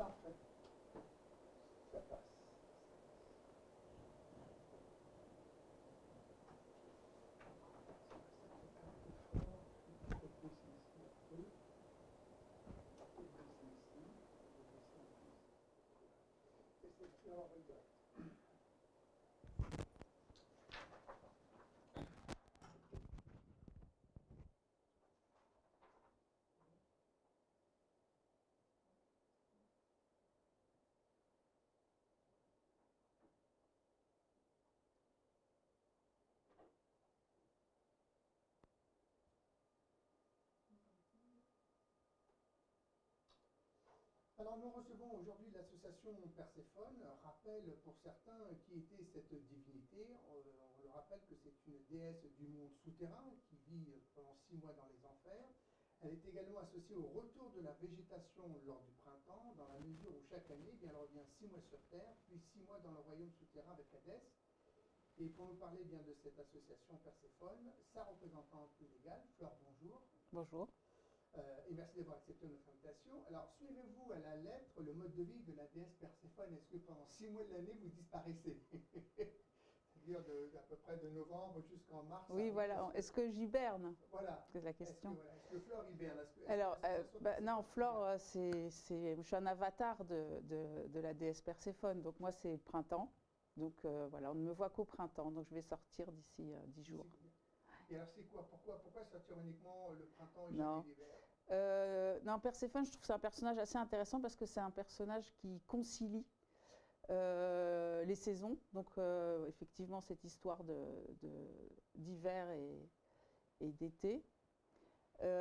Parfait. Ça passe. Alors nous recevons aujourd'hui l'association Perséphone, rappelle pour certains qui était cette divinité. On le rappelle que c'est une déesse du monde souterrain qui vit pendant 6 mois dans les enfers. Elle est également associée au retour de la végétation lors du printemps, dans la mesure où chaque année, elle revient 6 mois sur Terre, puis 6 mois dans le royaume souterrain avec Hadès. Et pour nous parler bien de cette association Perséphone, sa représentante légale, Flore, bonjour. Bonjour. Et merci d'avoir accepté notre invitation. Alors, suivez-vous à la lettre le mode de vie de la déesse Perséphone? Est-ce que pendant 6 mois de l'année, vous disparaissez? C'est-à-dire à peu près de novembre jusqu'en mars. Oui, voilà. Est-ce que j'hiberne? Voilà. C'est la question. Est-ce que Flore hiberne? Alors, non, Flore, je suis un avatar de la déesse Perséphone. Donc, moi, c'est le printemps. Donc, voilà, on ne me voit qu'au printemps. Donc, je vais sortir d'ici 10 jours. Et alors c'est quoi? Pourquoi sortir uniquement le printemps et jamais l'hiver? Non, Perséphone, je trouve que c'est un personnage assez intéressant parce que c'est un personnage qui concilie les saisons. Donc effectivement, cette histoire d'hiver et d'été.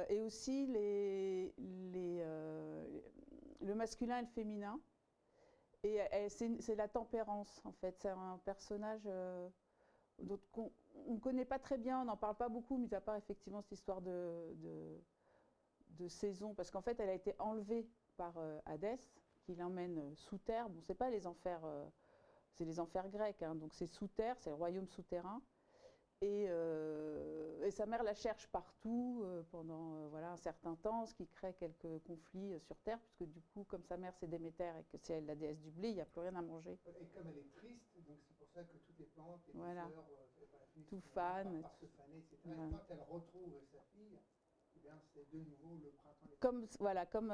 Et aussi le masculin et le féminin. Et c'est la tempérance, en fait. C'est un personnage... qu'on ne connaît pas très bien, on n'en parle pas beaucoup, mis à part effectivement cette histoire de saison, parce qu'en fait elle a été enlevée par Hadès, qui l'emmène sous terre. Bon, c'est pas les enfers, c'est les enfers grecs, hein, donc c'est sous terre, c'est le royaume souterrain. Et sa mère la cherche partout pendant voilà, un certain temps, ce qui crée quelques conflits sur terre, puisque du coup, comme sa mère c'est Déméter et que c'est elle la déesse du blé, il n'y a plus rien à manger. Et comme elle est triste, donc c'est pour ça que toutes les plantes et voilà. les fleurs tout fan. Par se faner, etc. Voilà. Et quand elle retrouve sa fille, eh bien, c'est de nouveau le printemps. Comme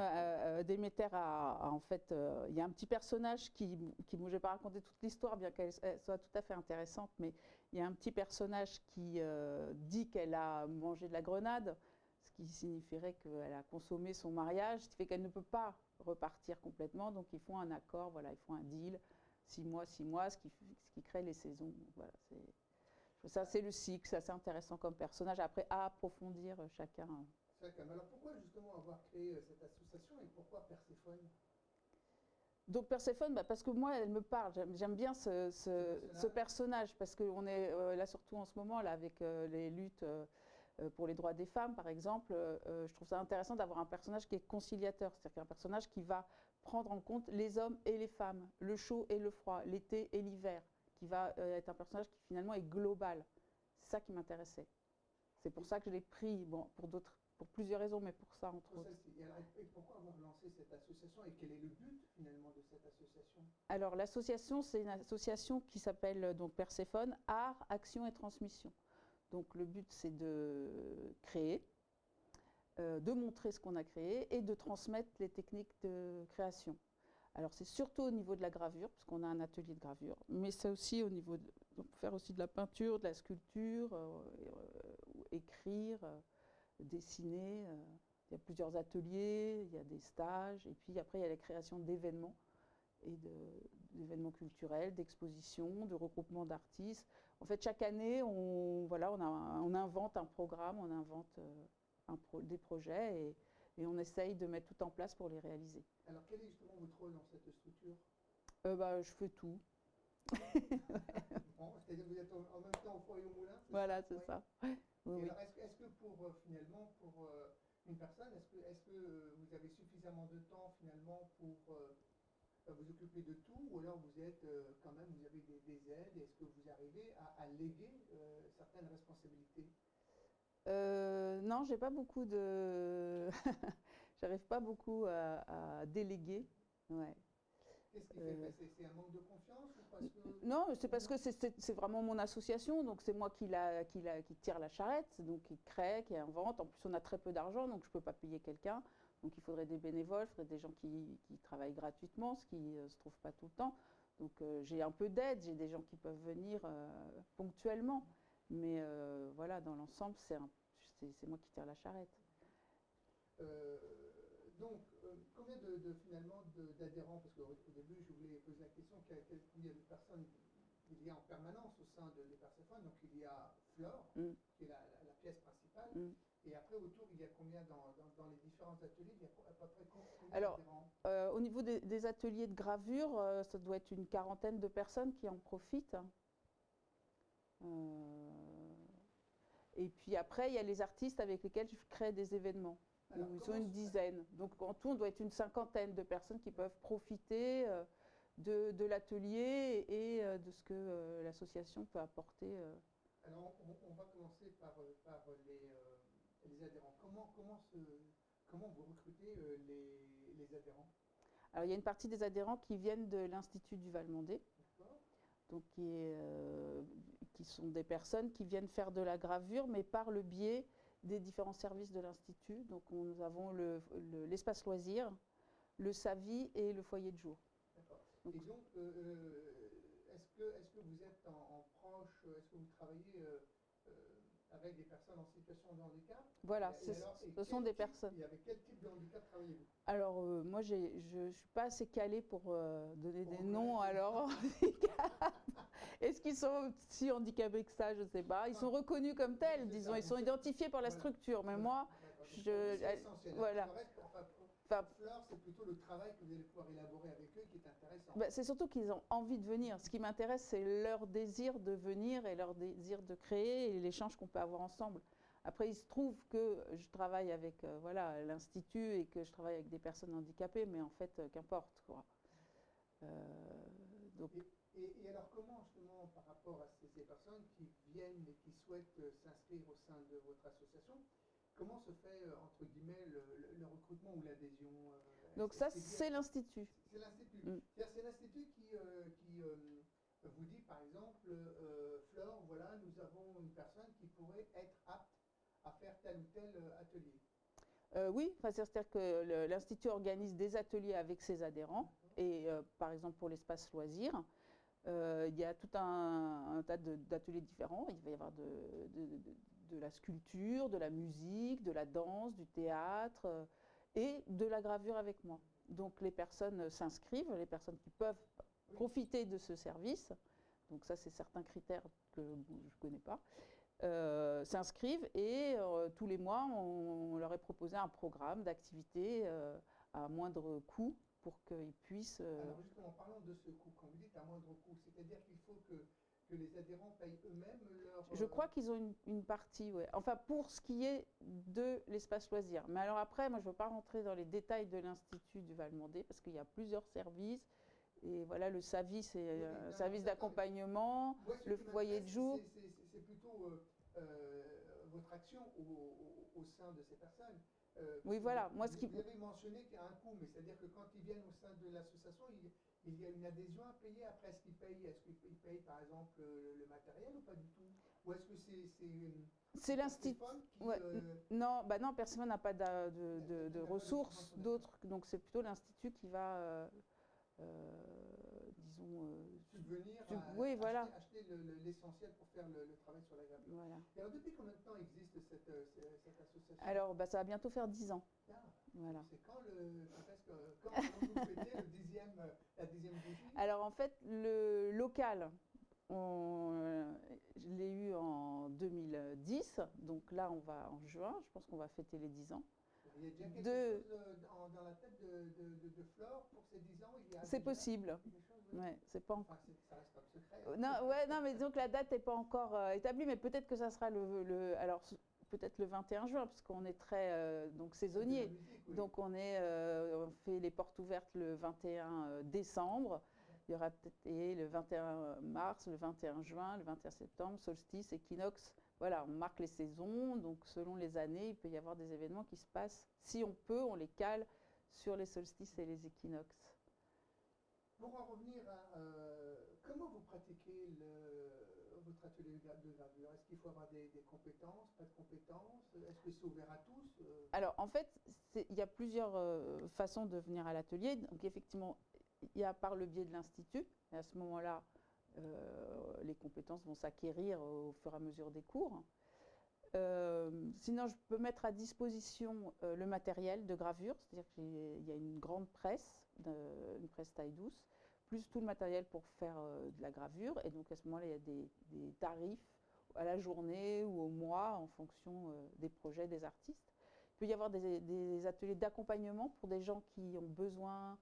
Déméter a en fait, il y a un petit personnage je ne vais pas raconter toute l'histoire, bien qu'elle soit tout à fait intéressante, mais il y a un petit personnage qui dit qu'elle a mangé de la grenade, ce qui signifierait qu'elle a consommé son mariage, ce qui fait qu'elle ne peut pas repartir complètement, donc ils font un accord, voilà, ils font un deal, 6 mois, ce qui crée les saisons. Voilà, ça c'est le cycle, c'est assez intéressant comme personnage, après à approfondir chacun. Alors pourquoi justement avoir créé cette association et pourquoi Perséphone? Donc Perséphone, parce que moi elle me parle, j'aime bien ce personnage, parce qu'on est là surtout en ce moment là, avec les luttes pour les droits des femmes par exemple, je trouve ça intéressant d'avoir un personnage qui est conciliateur, c'est-à-dire un personnage qui va prendre en compte les hommes et les femmes, le chaud et le froid, l'été et l'hiver, qui va être un personnage qui finalement est global. C'est ça qui m'intéressait. C'est pour ça que je l'ai pris, bon, pour plusieurs raisons, mais pour ça entre autres. Et pourquoi avoir lancé cette association et quel est le but finalement de cette association? Alors l'association, c'est une association qui s'appelle donc Perséphone, Art, Action et Transmission. Donc le but c'est de créer, de montrer ce qu'on a créé et de transmettre les techniques de création. Alors c'est surtout au niveau de la gravure, parce qu'on a un atelier de gravure, mais c'est aussi au niveau donc faire aussi de la peinture, de la sculpture, écrire, dessiner. Il y a plusieurs ateliers, il y a des stages, et puis après il y a la création d'événements, et d'événements culturels, d'expositions, de regroupements d'artistes. En fait, chaque année, on invente un programme, on invente des projets, et on essaye de mettre tout en place pour les réaliser. Alors, quel est justement votre rôle dans cette structure? Je fais tout. Bon, c'est-à-dire que vous êtes en même temps au foyer au moulin? Voilà, c'est ça. Oui. Oui. Alors, est-ce que finalement, pour une personne, est-ce que vous avez suffisamment de temps finalement pour vous occuper de tout, ou alors vous êtes quand même, vous avez des aides, est-ce que vous arrivez à léguer certaines responsabilités? Non, j'ai pas beaucoup de... J'arrive pas beaucoup à déléguer. Ouais. Qu'est-ce qui fait passer? C'est un manque de confiance ou parce que... Non, c'est parce que c'est vraiment mon association, donc c'est moi qui tire la charrette, donc qui crée, qui invente. En plus, on a très peu d'argent, donc je ne peux pas payer quelqu'un. Donc il faudrait des bénévoles, il faudrait des gens qui travaillent gratuitement, ce qui ne se trouve pas tout le temps. Donc j'ai un peu d'aide, j'ai des gens qui peuvent venir ponctuellement. Mais voilà, dans l'ensemble, c'est moi qui tire la charrette. Euh, donc, combien finalement d'adhérents? Parce qu'au début, je voulais poser la question, combien de personnes il y a en permanence au sein des Perséphones? Donc il y a Flore, qui est la pièce principale, et après autour, il y a combien dans les différents ateliers? Il y a à peu près combien d'adhérents? Au niveau des ateliers de gravure, ça doit être une quarantaine de personnes qui en profitent. Et puis après, il y a les artistes avec lesquels je crée des événements. Alors, ils sont une dizaine. Donc en tout, on doit être une cinquantaine de personnes qui peuvent profiter de l'atelier et de ce que l'association peut apporter. Alors on va commencer par les adhérents. Comment vous recrutez les adhérents? Alors il y a une partie des adhérents qui viennent de l'Institut du Val-Mandé. Donc qui sont des personnes qui viennent faire de la gravure, mais par le biais des différents services de l'Institut. Donc nous avons l'espace loisir, le SAVI et le foyer de jour. D'accord. Et donc, est-ce que vous êtes en proche, est-ce que vous travaillez avec des personnes en situation de handicap? Voilà, ce sont des personnes. Et avec quel type de handicap travaillez-vous? Alors, moi, je ne suis pas assez calée pour donner des noms à leur handicap. Est-ce qu'ils sont si handicapés que ça? Je ne sais pas. Ils sont reconnus comme tels, disons. Ils sont identifiés par la structure. Mais moi, voilà. Flore, c'est plutôt le travail que vous allez pouvoir élaborer avec eux qui est intéressant. C'est surtout qu'ils ont envie de venir. Ce qui m'intéresse, c'est leur désir de venir et leur désir de créer et l'échange qu'on peut avoir ensemble. Après, il se trouve que je travaille avec l'Institut et que je travaille avec des personnes handicapées, mais en fait, qu'importe, quoi. Donc... Et alors, comment, justement, par rapport à ces personnes qui viennent et qui souhaitent s'inscrire au sein de votre association, comment se fait, entre guillemets, le recrutement ou l'adhésion? Donc ça, c'est l'Institut. C'est l'Institut. C'est l'Institut qui vous dit, par exemple, Flore, voilà, nous avons une personne qui pourrait être apte à faire tel ou tel atelier. Oui, c'est-à-dire que l'Institut organise des ateliers avec ses adhérents. Et par exemple, pour l'espace loisir, il y a tout un tas d'ateliers différents. Il va y avoir de la sculpture, de la musique, de la danse, du théâtre et de la gravure avec moi. Donc les personnes s'inscrivent, les personnes qui peuvent profiter de ce service, donc ça c'est certains critères que je ne connais pas, s'inscrivent et tous les mois on leur est proposé un programme d'activité à moindre coût pour qu'ils puissent... Alors justement, parlons de ce coût. Quand vous dites à moindre coût, c'est-à-dire qu'il faut que les adhérents payent eux-mêmes leur... Je crois qu'ils ont une partie, ouais. Enfin, pour ce qui est de l'espace loisir. Mais alors après, moi, je ne veux pas rentrer dans les détails de l'Institut du Val-Mandé parce qu'il y a plusieurs services. Et voilà, le SAVI, c'est un service d'accompagnement, le foyer de jour. C'est plutôt votre action au sein de ces personnes. Oui, voilà. Moi, vous avez mentionné qu'il y a un coût, mais c'est-à-dire que quand ils viennent au sein de l'association, il y a une adhésion à payer. Après, est-ce qu'ils payent par exemple le matériel ou pas du tout? Ou est-ce que c'est l'Institut non, non, personne n'a pas de ressources d'autres. Donc, c'est plutôt l'Institut qui va, disons... subvenir oui, voilà. Acheter l'essentiel pour faire le travail sur la gravure. Voilà. Et alors, depuis combien de temps existe cette association? Alors, ça va bientôt faire 10 ans. Ah, voilà. C'est quand allons-nous fêter la 10e bougie? Alors, en fait, le local, je l'ai eu en 2010. Donc là, on va en juin. Je pense qu'on va fêter les 10 ans. Il y a déjà quelque chose dans la tête de Flore pour ces 10 ans? C'est possible. Ouais, c'est pas encore. Enfin, ça reste comme secret. Non, mais disons que la date n'est pas encore établie, mais peut-être que ça sera alors peut-être le 21 juin, parce qu'on est très donc saisonnier. Musique, oui. Donc on fait les portes ouvertes le 21 décembre. Il y aura peut-être le 21 mars, le 21 juin, le 21 septembre, solstice, équinoxe. Voilà, on marque les saisons, donc selon les années, il peut y avoir des événements qui se passent. Si on peut, on les cale sur les solstices et les équinoxes. Pour en revenir à comment vous pratiquez votre atelier de gravure, est-ce qu'il faut avoir des compétences, pas de compétences? Est-ce que c'est ouvert à tous? Alors, en fait, il y a plusieurs façons de venir à l'atelier. Donc, effectivement, il y a par le biais de l'institut. Et à ce moment-là, les compétences vont s'acquérir au fur et à mesure des cours. Sinon, je peux mettre à disposition le matériel de gravure, c'est-à-dire qu'il y a une grande presse, une presse taille douce, plus tout le matériel pour faire de la gravure. Et donc, à ce moment-là, il y a des tarifs à la journée ou au mois en fonction des projets des artistes. Il peut y avoir des ateliers d'accompagnement pour des gens qui ont besoin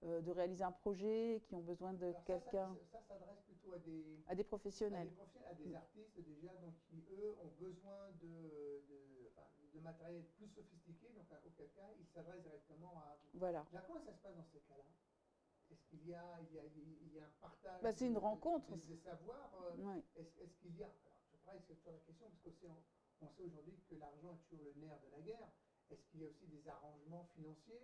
de réaliser un projet, qui ont besoin de quelqu'un. Ça s'adresse plutôt à des professionnels. À des artistes déjà, donc qui eux ont besoin de matériel plus sophistiqué, donc auquel cas ils s'adressent directement à vous. Voilà. Là, comment ça se passe dans ces cas-là? Est-ce qu'il y a un partage c'est une rencontre. Des savoirs? Ouais. Est-ce qu'il y a, alors je pareil, c'est toujours la question, parce qu'on sait aujourd'hui que l'argent est toujours le nerf de la guerre. Est-ce qu'il y a aussi des arrangements financiers?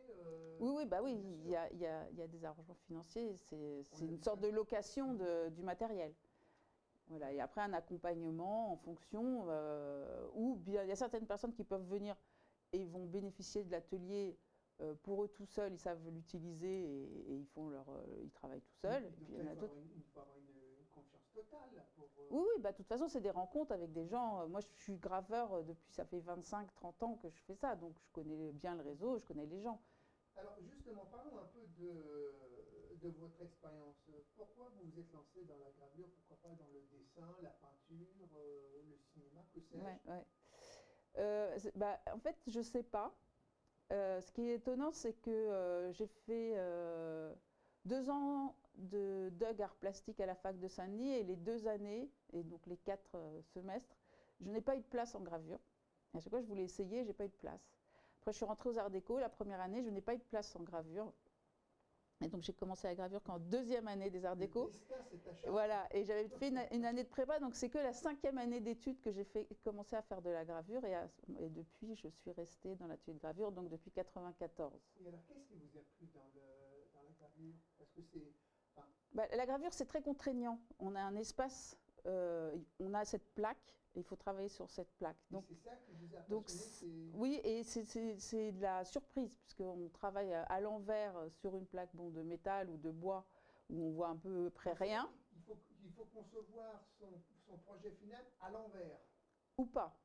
Oui, il y a des arrangements financiers. C'est une sorte de location du matériel. Voilà. Et après, un accompagnement en fonction, ou bien il y a certaines personnes qui peuvent venir et vont bénéficier de l'atelier pour eux tout seuls, ils savent l'utiliser et ils travaillent tout seuls. Et puis il y en a d'autres. Il faut avoir une confiance totale. Oui, de toute façon, c'est des rencontres avec des gens. Moi, je suis graveur depuis, ça fait 25-30 ans que je fais ça, donc je connais bien le réseau, je connais les gens. Alors justement, parlons un peu de votre expérience. Pourquoi vous vous êtes lancé dans la gravure? Pourquoi pas dans le dessin, la peinture, le cinéma, que sais-je? En fait, je ne sais pas. Ce qui est étonnant, c'est que j'ai fait 2 ans de DUG art plastique à la fac de Saint-Denis et les 2 années, et donc les 4 semestres, je n'ai pas eu de place en gravure. À chaque fois, je voulais essayer, je n'ai pas eu de place. Après, je suis rentrée aux Arts Déco, la première année, je n'ai pas eu de place en gravure. Et donc, j'ai commencé la gravure qu'en 2e année des Arts Déco. Voilà, et j'avais fait une année de prépa, donc c'est que la 5e année d'études que j'ai commencé à faire de la gravure. Et depuis, je suis restée dans l'atelier de gravure, donc depuis 1994. Et alors, qu'est-ce qui vous a plu dans la gravure? Parce que c'est... La gravure, c'est très contraignant. On a un espace, on a cette plaque, et il faut travailler sur cette plaque. Donc, c'est ça qui vous a passionné? Oui, et c'est de la surprise, puisqu'on travaille à l'envers sur une plaque de métal ou de bois, où on voit à peu près rien. Il faut concevoir son projet final à l'envers. Ou pas.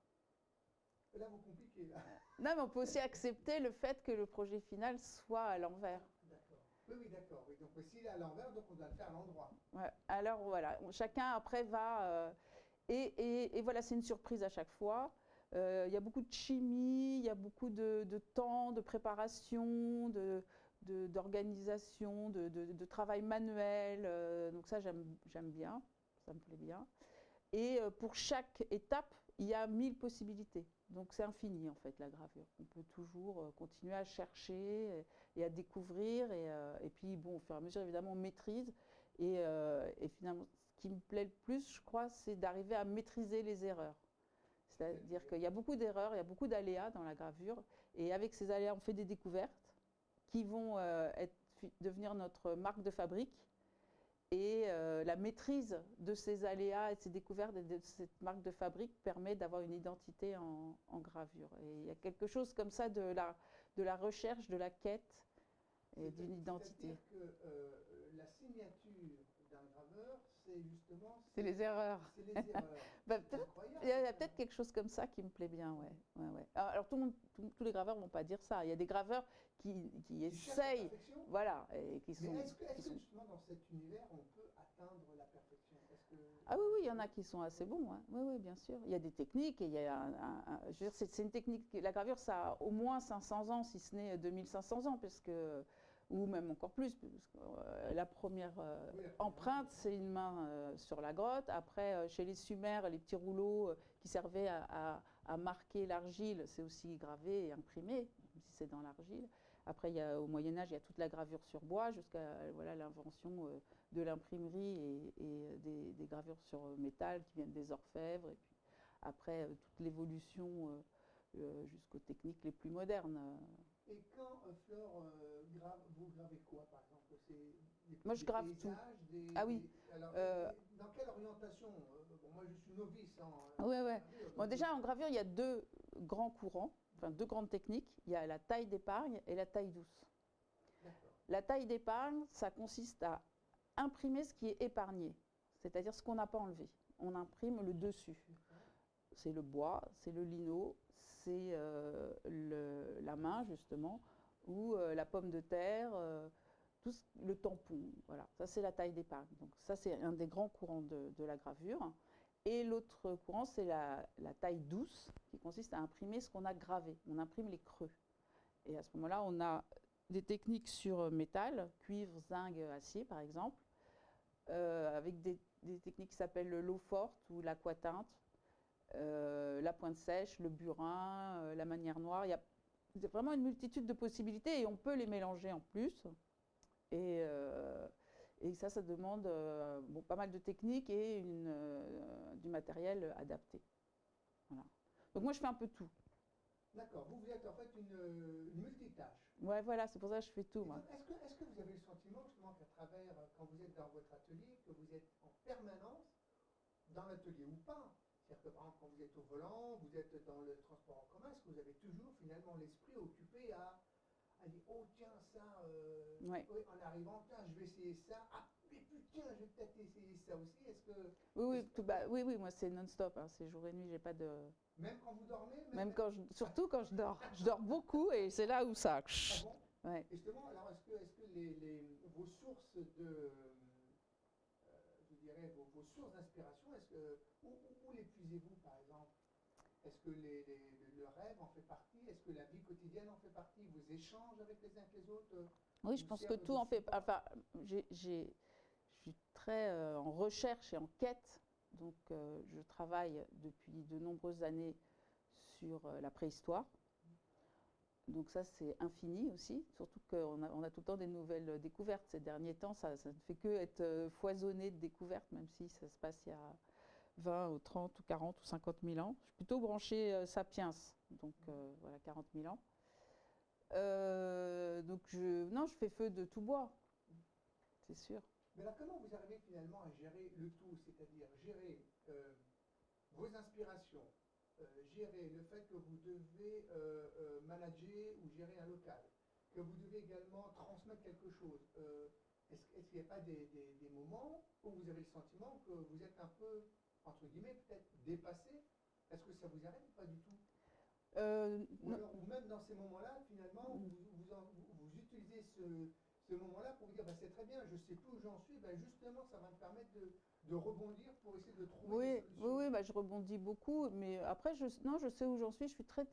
Là, vous compliquez, là. Non, mais on peut aussi accepter le fait que le projet final soit à l'envers. Oui, d'accord. Oui. Donc, s'il est à l'envers, donc on doit le faire à l'endroit. Ouais. Alors, voilà. Chacun, après, va... Et voilà, c'est une surprise à chaque fois. Il y a beaucoup de chimie, il y a beaucoup de temps, de préparation, d'organisation, de travail manuel. Donc ça, j'aime bien. Ça me plaît bien. Et pour chaque étape, il y a 1000 possibilités. Donc c'est infini en fait la gravure. On peut toujours continuer à chercher et à découvrir. Et puis bon, au fur et à mesure évidemment on maîtrise. Et finalement, ce qui me plaît le plus, je crois, c'est d'arriver à maîtriser les erreurs. C'est-à-dire qu'il y a beaucoup d'erreurs, il y a beaucoup d'aléas dans la gravure. Et avec ces aléas, on fait des découvertes qui vont devenir notre marque de fabrique. Et la maîtrise de ces aléas et de ces découvertes et de cette marque de fabrique permet d'avoir une identité en gravure. Et il y a quelque chose comme ça de la recherche, de la quête et d'une identité. C'est-à-dire que la signature d'un graveur, c'est justement... C'est les erreurs. C'est les erreurs. Il y a peut-être quelque chose comme ça qui me plaît bien, ouais. Alors tous les graveurs ne vont pas dire ça. Il y a des graveurs qui essayent, voilà, et qui sont... Mais est-ce que justement dans cet univers, on peut atteindre la perfection? Ah oui, il y en a qui sont assez bons, hein. Oui, bien sûr. Il y a des techniques, et il y a je veux dire, c'est une technique... La gravure, ça a au moins 500 ans, si ce n'est 2500 ans, ou même encore plus, parce que la première empreinte, c'est une main sur la grotte. Après, chez les Sumères, les petits rouleaux qui servaient à marquer l'argile, c'est aussi gravé et imprimé, même si c'est dans l'argile. Après, au Moyen-Âge, il y a toute la gravure sur bois, jusqu'à l'invention de l'imprimerie et des gravures sur métal qui viennent des orfèvres. Et puis après, toute l'évolution jusqu'aux techniques les plus modernes. Et quand Flore grave, vous gravez quoi, par exemple? Moi, je grave tout. paysages, Ah oui. alors, dans quelle orientation? Bon, moi, je suis novice en Ouais, ouais. gravure, Bon, donc déjà, en gravure, il y a deux grands courants, enfin deux grandes techniques. Il y a la taille d'épargne et la taille douce. d'accord. La taille d'épargne, ça consiste à imprimer ce qui est épargné, c'est-à-dire ce qu'on n'a pas enlevé. On imprime le dessus. D'accord. C'est le bois, c'est le lino, c'est la main, justement, ou la pomme de terre, le tampon. Voilà, ça c'est la taille d'épargne. Donc ça c'est un des grands courants de la gravure. Et l'autre courant, c'est la taille douce, qui consiste à imprimer ce qu'on a gravé. On imprime les creux. Et à ce moment-là, on a des techniques sur métal, cuivre, zinc, acier par exemple, avec des techniques qui s'appellent l'eau forte ou l'aquatinte, la pointe sèche, le burin, la manière noire. Il y a vraiment une multitude de possibilités et on peut les mélanger en plus. Et, et ça demande bon, pas mal de techniques et du matériel adapté. Voilà. Donc moi, je fais un peu tout. D'accord, vous êtes en fait une multitâche. Ouais, voilà, c'est pour ça que je fais tout, moi. Est-ce que vous avez le sentiment justement qu'à travers, quand vous êtes dans votre atelier, que vous êtes en permanence dans l'atelier ou pas? C'est-à-dire que par exemple, quand vous êtes au volant, vous êtes dans le transport en commun, est-ce que vous avez toujours finalement l'esprit occupé à dire, oh tiens, ça, Ouais. oui, en arrivant, tiens, je vais essayer ça, ah, mais putain, je vais peut-être essayer ça aussi, est-ce que... Oui, oui, est-ce que- oui, oui, moi c'est non-stop, hein, c'est jour et nuit, j'ai pas de... Même quand vous dormez Même quand surtout quand je dors. Je dors beaucoup et c'est là où ça... Ah bon? Ouais. Et justement, alors est-ce que vos sources je dirais, vos sources d'inspiration, où les puisez-vous par exemple? Est-ce que le rêve en fait partie? Est-ce que la vie quotidienne en fait partie? Vos échanges avec les uns avec les autres Oui, je vous pense que servent tout de en fait... support? Enfin, je suis très en recherche et en quête. Donc, je travaille depuis de nombreuses années sur la préhistoire. Donc ça, c'est infini aussi, surtout qu'on a tout le temps des nouvelles découvertes. Ces derniers temps, ça ne fait que être foisonné de découvertes, même si ça se passe il y a 20 ou 30 ou 40 ou 50 000 ans. Je suis plutôt branchée Sapiens, donc voilà, 40 000 ans. Donc non, je fais feu de tout bois, c'est sûr. Mais alors comment vous arrivez finalement à gérer le tout, c'est-à-dire gérer vos inspirations, gérer le fait que vous devez manager ou gérer un local, que vous devez également transmettre quelque chose. Est-ce qu'il n'y a pas des moments où vous avez le sentiment que vous êtes un peu, entre guillemets, peut-être dépassé? Est-ce que ça vous arrive ou pas du tout? Ou même dans ces moments-là, finalement, vous utilisez ce moment-là pour vous dire, bah, c'est très bien, je ne sais plus où j'en suis, bah, justement, ça va me permettre de rebondir pour essayer de trouver des solutions. Oui, oui, bah, je rebondis beaucoup, mais après, non, je sais où j'en suis, je suis très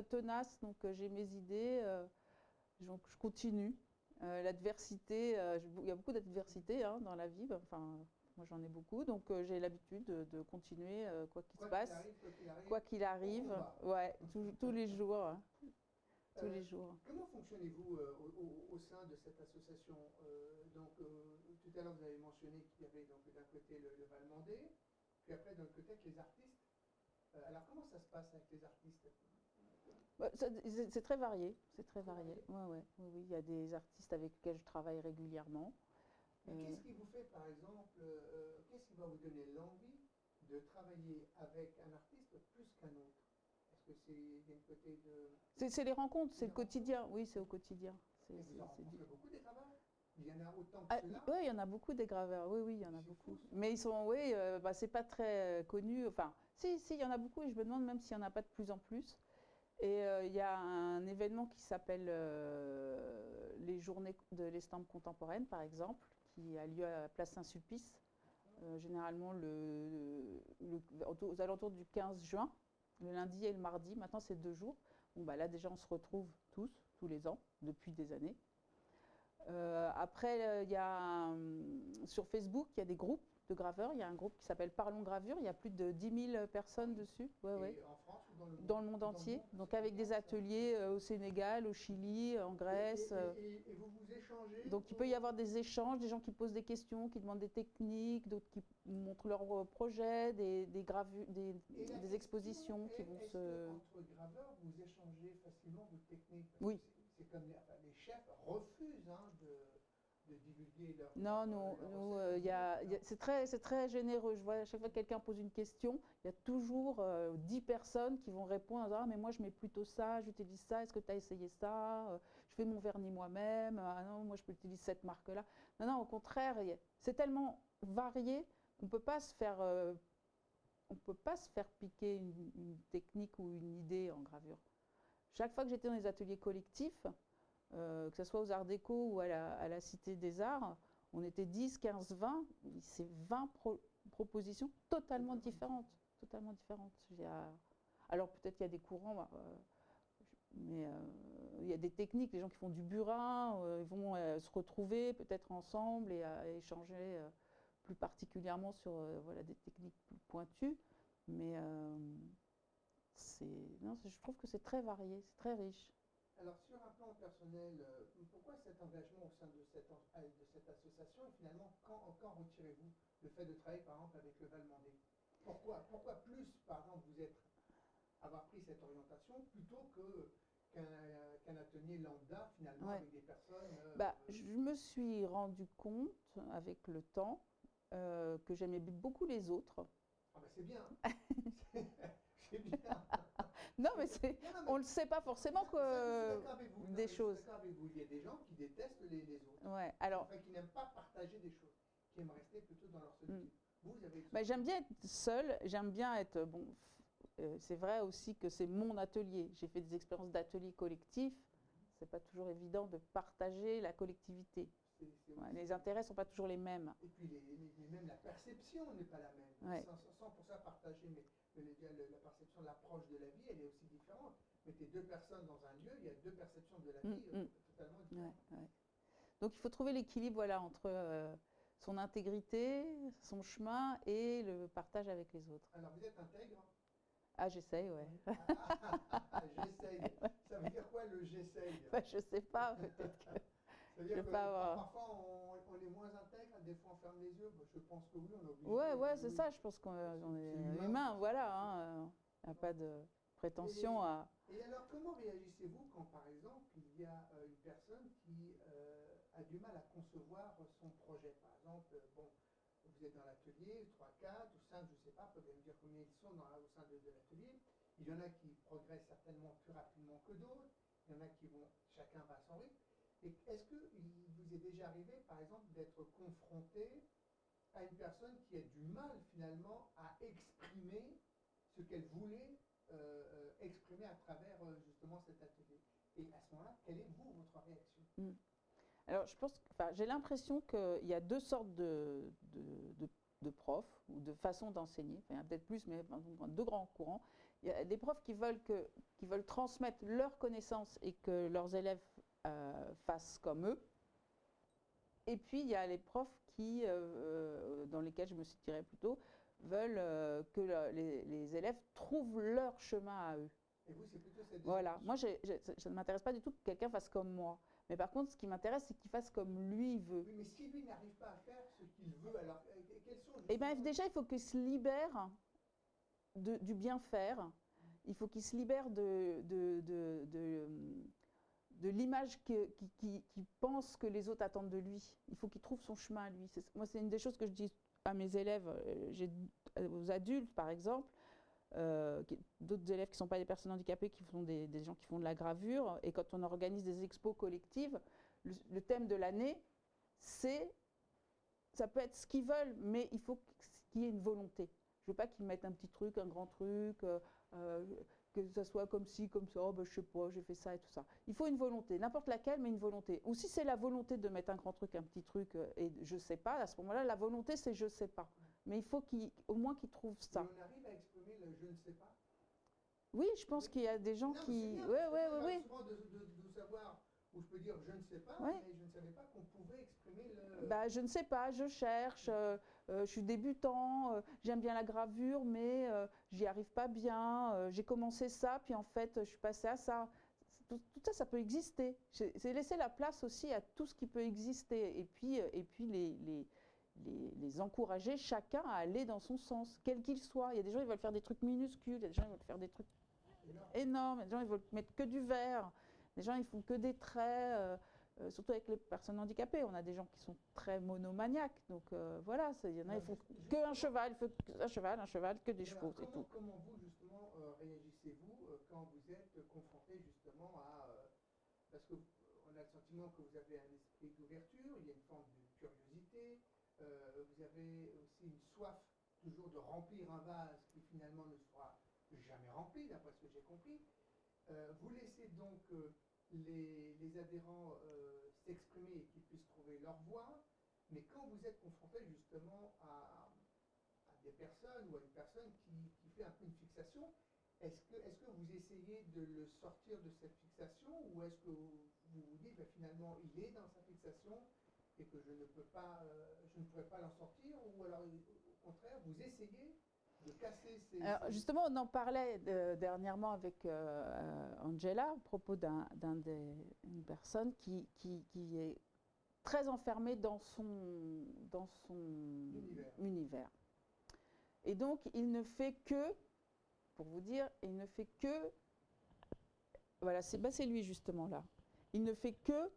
tenace, donc j'ai mes idées, donc je continue. L'adversité, il y a beaucoup d'adversité hein, dans la vie, enfin, moi j'en ai beaucoup, donc j'ai l'habitude de continuer quoi qu'il se passe, quoi qu'il arrive, ouais, tous les jours. Hein. Tous les jours. Comment fonctionnez-vous au sein de cette association? Tout à l'heure, vous avez mentionné qu'il y avait donc d'un côté le Valmandé, puis après d'un côté avec les artistes. Alors comment ça se passe avec les artistes? Bah, c'est très varié, c'est très varié. Ouais, ouais, oui, oui, il y a des artistes avec lesquels je travaille régulièrement. Mais qu'est-ce qui vous fait, par exemple, qu'est-ce qui va vous donner l'envie de travailler avec un artiste plus qu'un autre? Est-ce que c'est d'un côté de... C'est les rencontres, c'est le quotidien. Oui, c'est au quotidien. Vous en rencontrez beaucoup des graveurs? Il y en a autant que cela? Oui, il y en a beaucoup des graveurs. Oui, oui, il y en a beaucoup. Mais ils sont, oui, bah, c'est pas très connu. Enfin, si, il y en a beaucoup et je me demande même s'il n'y en a pas de plus en plus. Et il y a un événement qui s'appelle les Journées de l'estampe contemporaine, par exemple, qui a lieu à Place Saint-Sulpice, généralement aux alentours du 15 juin, le lundi et le mardi. Maintenant, c'est 2 jours. Bon, bah, là, déjà, on se retrouve tous les ans, depuis des années. Après, il y a sur Facebook, il y a des groupes de graveurs. Il y a un groupe qui s'appelle Parlons Gravure. Il y a plus de 10 000 personnes dessus. Ouais, ouais. En France ou dans le monde entier. Donc avec des ateliers au Sénégal, au Chili, en Grèce. Et vous vous échangez? Donc il peut y avoir des échanges, des gens qui posent des questions, qui demandent des techniques, d'autres qui montrent leurs projets, des expositions qui vont se... Entre graveurs, vous échangez facilement vos techniques? Oui. C'est comme les chefs refusent hein, de divulguer leur Non, c'est très généreux. Je vois à chaque fois que quelqu'un pose une question, il y a toujours 10 personnes qui vont répondre en disant ah, mais moi je mets plutôt ça, j'utilise ça, est-ce que tu as essayé ça? Je fais mon vernis moi-même, ah non, moi je utilise cette marque-là. Non, non, au contraire, c'est tellement varié qu'on ne peut pas se faire, on peut pas se faire piquer une technique ou une idée en gravure. Chaque fois que j'étais dans les ateliers collectifs, que ce soit aux Arts Déco ou à la Cité des Arts, on était 10, 15, 20, c'est 20 propositions totalement différentes. Totalement différentes. Alors peut-être qu'il y a des courants, mais il y a des techniques, les gens qui font du burin, ils vont se retrouver peut-être ensemble et échanger plus particulièrement sur voilà, des techniques plus pointues. Mais non, je trouve que c'est très varié, c'est très riche. Alors, sur un plan personnel, pourquoi cet engagement au sein de cette association et finalement, quand retirez-vous le fait de travailler par exemple avec le Valmandé? Pourquoi plus, par exemple, avoir pris cette orientation plutôt qu'un atelier lambda finalement avec des personnes je me suis rendu compte avec le temps que j'aimais beaucoup les autres. Ah ben c'est bien. C'est bien. Non, mais on ne le sait pas forcément que des choses. Je suis d'accord avec vous. Il y a des gens qui détestent les autres. Ouais, alors, enfin, qui n'aiment pas partager des choses, qui aiment rester plutôt dans leur solitude. Vous avez j'aime bien être seule, j'aime bien être... Bon, c'est vrai aussi que c'est mon atelier. J'ai fait des expériences d'atelier collectif. C'est pas toujours évident de partager la collectivité. Les intérêts ne sont pas toujours les mêmes. Et puis même la perception n'est pas la même. Ouais. Sans pour ça partager, mais la perception de l'approche de la vie, elle est aussi différente. Mettez deux personnes dans un lieu, il y a deux perceptions de la vie totalement différentes. Ouais. Donc il faut trouver l'équilibre voilà, entre son intégrité, son chemin et le partage avec les autres. Alors vous êtes intègre? Ah, j'essaye, ouais. J'essaye. Ça veut dire quoi le j'essaye? Je sais pas, peut-être que... C'est-à-dire que parfois on est moins intègre, des fois on ferme les yeux. Je pense que oui, on est obligé. Ouais, c'est ça, je pense qu'on est humain, voilà. Il n'y a pas de prétention à... Et alors, comment réagissez-vous quand, par exemple, il y a une personne qui a du mal à concevoir son projet? Par exemple, vous êtes dans l'atelier, 3, 4 ou 5, je ne sais pas, vous pouvez me dire combien ils sont au sein de l'atelier. Il y en a qui progressent certainement plus rapidement que d'autres, il y en a qui vont, chacun va à son rythme. Et est-ce qu'il vous est déjà arrivé, par exemple, d'être confronté à une personne qui a du mal finalement à exprimer ce qu'elle voulait exprimer à travers justement cet atelier? Et à ce moment-là, quelle est votre réaction? Alors, j'ai l'impression qu'il y a deux sortes de profs ou de façons d'enseigner. Enfin, il y en a peut-être plus, mais deux grands courants. Il y a des profs qui veulent transmettre leurs connaissances et que leurs élèves fassent comme eux. Et puis, il y a les profs qui, dans lesquels je me situerais plutôt, veulent que les élèves trouvent leur chemin à eux. Et vous, c'est plutôt cette Voilà. Moi, ça ne m'intéresse pas du tout que quelqu'un fasse comme moi. Mais par contre, ce qui m'intéresse, c'est qu'il fasse comme lui veut. Oui, mais si lui n'arrive pas à faire ce qu'il veut, alors quels sont Eh bien, déjà, il faut qu'il se libère du bien faire. Il faut qu'il se libère de l'image qu'il pense que les autres attendent de lui. Il faut qu'il trouve son chemin à lui. Moi, c'est une des choses que je dis à mes élèves, aux adultes par exemple, d'autres élèves qui ne sont pas des personnes handicapées, qui sont des gens qui font de la gravure. Et quand on organise des expos collectives, le thème de l'année, ça peut être ce qu'ils veulent, mais il faut qu'il y ait une volonté. Je ne veux pas qu'ils mettent un petit truc, un grand truc, que ça soit comme ci, comme ça, je sais pas, j'ai fait ça et tout ça. Il faut une volonté, n'importe laquelle, mais une volonté. Ou si c'est la volonté de mettre un grand truc, un petit truc, et je sais pas, à ce moment-là, la volonté, c'est je sais pas. Mais il faut au moins qu'ils trouvent ça. Et on arrive à exprimer le je ne sais pas? Oui, je pense qu'il y a des gens qui... Oui. Souvent de savoir, où je peux dire je ne sais pas, mais je ne savais pas qu'on pouvait exprimer le... Je ne sais pas, je cherche, je suis débutant, j'aime bien la gravure, mais j'y arrive pas bien, j'ai commencé ça, puis en fait, je suis passée à ça. Tout ça, ça peut exister. C'est laisser la place aussi à tout ce qui peut exister, et puis les encourager chacun à aller dans son sens, quel qu'il soit. Il y a des gens qui veulent faire des trucs minuscules, il y a des gens qui veulent faire des trucs énormes, il y a des gens qui veulent mettre que du vert, des gens ils font que des traits, surtout avec les personnes handicapées. On a des gens qui sont très monomaniaques. Donc voilà, il y en a, il faut qu'un cheval, il faut un cheval, que des chevaux, c'est tout. Comment vous, justement, réagissez-vous quand vous êtes confronté justement à... parce qu'on a le sentiment que vous avez un esprit d'ouverture, il y a une forme de curiosité, vous avez aussi une soif toujours de remplir un vase qui finalement ne sera jamais rempli, d'après ce que j'ai compris. Vous laissez donc les adhérents s'exprimer et qu'ils puissent trouver leur voie, mais quand vous êtes confronté justement à des personnes ou à une personne qui fait un peu une fixation, est-ce que vous essayez de le sortir de cette fixation ou est-ce que vous vous dites ben, finalement il est dans sa fixation et que je ne pourrais pas l'en sortir, ou alors au contraire vous essayez de casser ces... Alors, justement, on en parlait dernièrement avec Angela à propos d'une personne qui est très enfermée dans son univers. Et donc, il ne fait que, pour vous dire, il ne fait que, voilà, c'est lui justement là, il ne fait que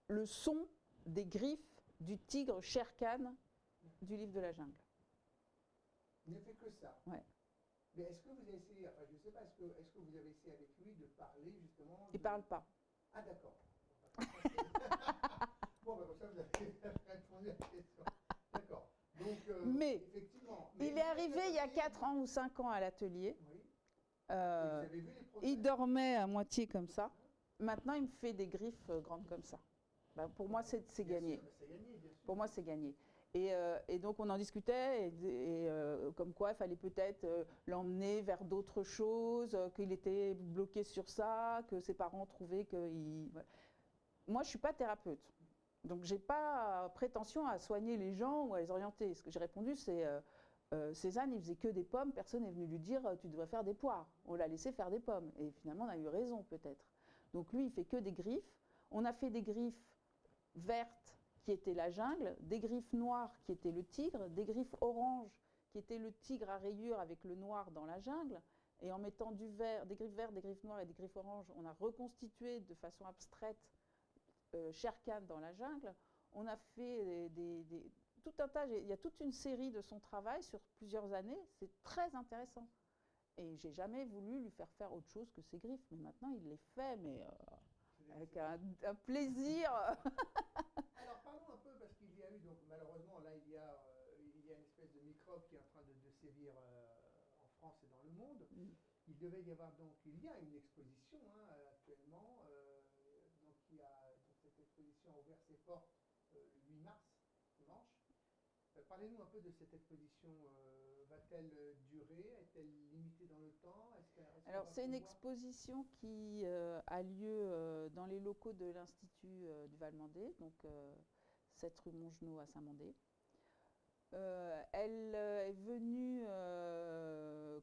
le son des griffes du tigre Shere Khan du livre de la jungle. Il ne fait que ça. Ouais. Mais est-ce que vous avez essayé, enfin je ne sais pas, est-ce que vous avez essayé avec lui de parler justement Il ne parle pas. Ah d'accord. Bon, ben, comme ça vous avez répondu à la question. D'accord. Donc, mais effectivement. Il est arrivé il y a 4 ans ou 5 ans à l'atelier. Oui. Vous avez vu les progrès ? Il dormait à moitié comme ça. Maintenant, il me fait des griffes grandes comme ça. Ben, pour moi, c'est gagné. Sûr, c'est gagné, bien sûr. Pour moi, c'est gagné. Et donc, on en discutait, comme quoi il fallait peut-être l'emmener vers d'autres choses, qu'il était bloqué sur ça, que ses parents trouvaient qu'il... Voilà. Moi, je ne suis pas thérapeute. Donc, je n'ai pas prétention à soigner les gens ou à les orienter. Ce que j'ai répondu, c'est Cézanne, il faisait que des pommes, personne n'est venu lui dire tu devrais faire des poires. On l'a laissé faire des pommes. Et finalement, on a eu raison, peut-être. Donc, lui, il fait que des griffes. On a fait des griffes vertes qui étaient la jungle, des griffes noires qui étaient le tigre, des griffes oranges qui étaient le tigre à rayures avec le noir dans la jungle. Et en mettant des griffes vertes, des griffes noires et des griffes oranges, on a reconstitué de façon abstraite Shere Khan dans la jungle. On a fait tout un tas, il y a toute une série de son travail sur plusieurs années, c'est très intéressant. Et j'ai jamais voulu lui faire faire autre chose que ses griffes, mais maintenant il les fait, mais avec un plaisir. Alors parlons un peu, parce qu'il y a eu, donc malheureusement là il y a une espèce de microbe qui est en train de sévir en France et dans le monde. Il devait y avoir donc, il y a une exposition actuellement, donc cette exposition a ouvert ses portes le 8 mars, dimanche. Parlez-nous un peu de cette exposition. Va-t-elle durer? Est-elle limitée dans le temps? Alors, c'est une exposition qui a lieu dans les locaux de l'Institut du Val-Mandé, donc 7 rue Mongenod à Saint-Mandé. Elle est venue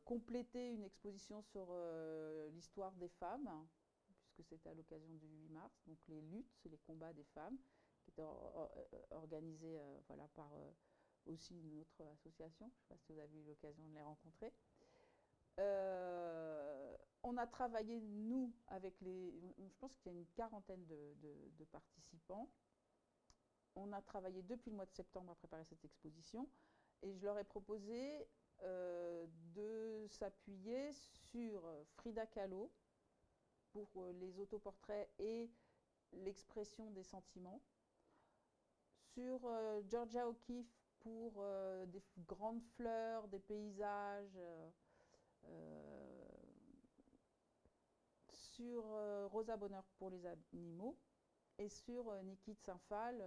compléter une exposition sur l'histoire des femmes, puisque c'était à l'occasion du 8 mars, donc les luttes, les combats des femmes, qui étaient organisés voilà, par aussi une autre association. Je ne sais pas si vous avez eu l'occasion de les rencontrer. On a travaillé, nous, avec je pense qu'il y a une quarantaine de participants. On a travaillé depuis le mois de septembre à préparer cette exposition et je leur ai proposé de s'appuyer sur Frida Kahlo pour les autoportraits et l'expression des sentiments, sur Georgia O'Keeffe pour des grandes fleurs, des paysages, sur Rosa Bonheur pour les animaux, et sur Niki de Saint-Phal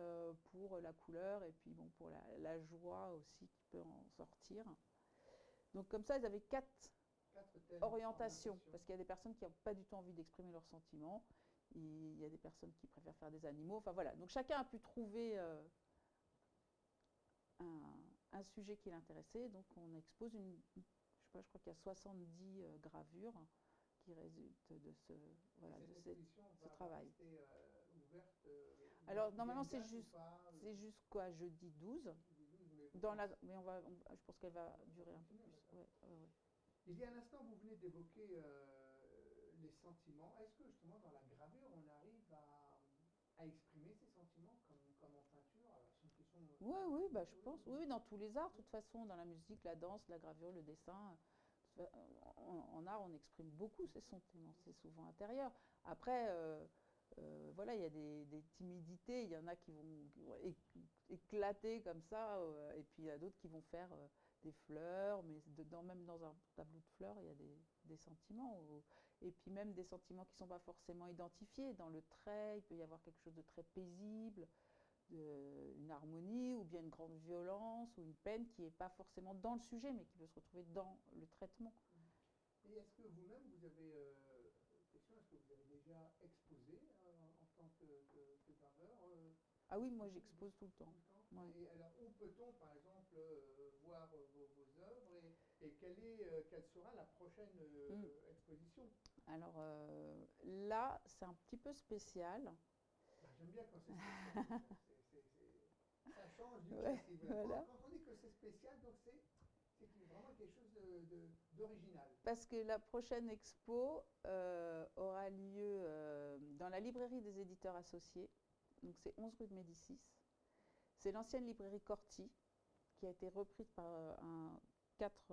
pour la couleur et puis bon, pour la joie aussi qui peut en sortir. Donc comme ça, ils avaient 4 orientations, parce qu'il y a des personnes qui n'ont pas du tout envie d'exprimer leurs sentiments, il y a des personnes qui préfèrent faire des animaux, enfin voilà. Donc chacun a pu trouver un sujet qui l'intéressait, donc on expose je crois qu'il y a 70 gravures qui résultent de ce travail. Ouverte, alors normalement c'est jusqu'à jeudi 12, mais je pense qu'elle va durer un peu plus. Ouais. Il y a un instant, vous venez d'évoquer les sentiments. Est-ce que justement dans la gravure on arrive à exprimer ses sentiments comme en peinture? Alors, c'est une question Oui, oui, bah, je pense. mais Oui, dans tous les arts, de toute façon, dans la musique, la danse, la gravure, le dessin. En art, on exprime beaucoup ses sentiments, c'est souvent intérieur. Après, voilà, il y a des timidités, il y en a qui vont éclater comme ça, et puis il y a d'autres qui vont faire des fleurs, mais même dans un tableau de fleurs, il y a des sentiments, et puis même des sentiments qui ne sont pas forcément identifiés. Dans le trait, il peut y avoir quelque chose de très paisible, une harmonie, ou bien une grande violence, ou une peine qui n'est pas forcément dans le sujet, mais qui peut se retrouver dans le traitement. Et est-ce que vous-même, vous avez, question, est-ce que vous avez déjà exposé en tant que graveur Ah oui, moi j'expose tout le tout temps. le temps? Ouais. Et alors, où peut-on, par exemple, voir vos œuvres et quelle sera la prochaine exposition? Alors là, c'est un petit peu spécial. Bah, j'aime bien quand c'est spécial. Ça change du Ouais, classique. voilà. Quand on dit que c'est spécial, donc c'est vraiment quelque chose d'original. Parce que la prochaine expo aura lieu dans la librairie des éditeurs associés. Donc c'est 11 rue de Médicis. C'est l'ancienne librairie Corti qui a été reprise par quatre